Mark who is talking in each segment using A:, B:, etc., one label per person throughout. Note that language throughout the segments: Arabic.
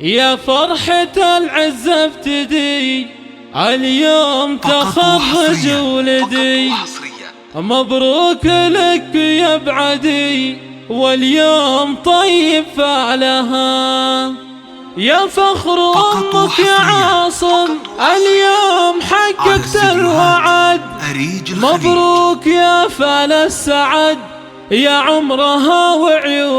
A: يا فرحة العزة ابتدي، اليوم تخرج ولدي، مبروك لك يا بعدي، واليوم طيب فعلها. يا فخر أمك يا عاصم، اليوم حققت الوعد، مبروك يا فال السعد، يا عمرها وعيونها.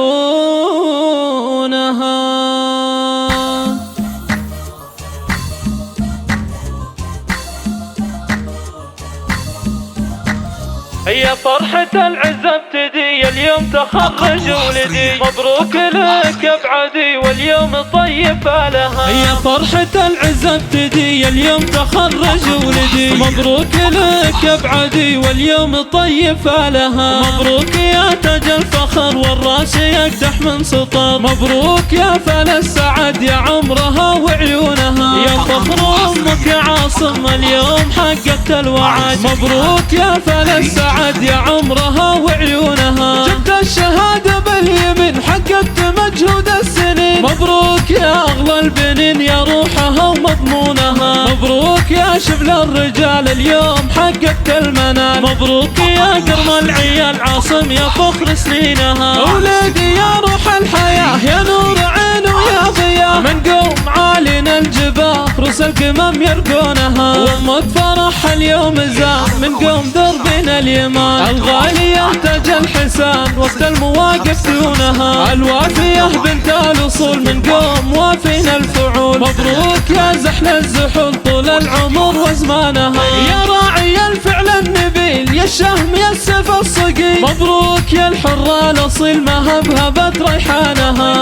A: يا فرحة العزة ابتدي، اليوم تخرج ولدي، مبروك لك يا بعدي، واليوم طيب فالها. يا فرحة العزة ابتدي، اليوم تخرج ولدي، مبروك لك يا بعدي، واليوم طيب فالها. مبروك يا تاج الفخر والراس يقدح من سطر، مبروك يا فال السعد، يا عمرها وعيونها. يا فخر أمك يا عاصم، اليوم حققت الوعد، مبروك يا فال السعد، يا عمرها وعيونها. جبت الشهادة باليمين، حققت مجهود السنين، مبروك يا أغلى البنين، يا روحها ومضمونها. مبروك يا شبل الرجال، اليوم حققت المنال، مبروك يا قرم العيال عاصم، يا فخر سنينها. ولادي يا روح الحياة، يا نور عين ويا ضياء، من قوم عالينا الجباه، روس القمم يرقونها. وامك فرح اليوم زاد، من قوم دربنا اليمان، الغالية تاج الحسان، وقت المواقف دونها. الوافية بنت الأصول، من قوم وافينا الفعول، مبروك يا زحل الزحول، طول العمر وزمانها. يا راعي الفعل النبيل، يا الشهم يا السيف الصقيل، مبروك يا الحرة الأصيل، ما هبهبت ريحانها.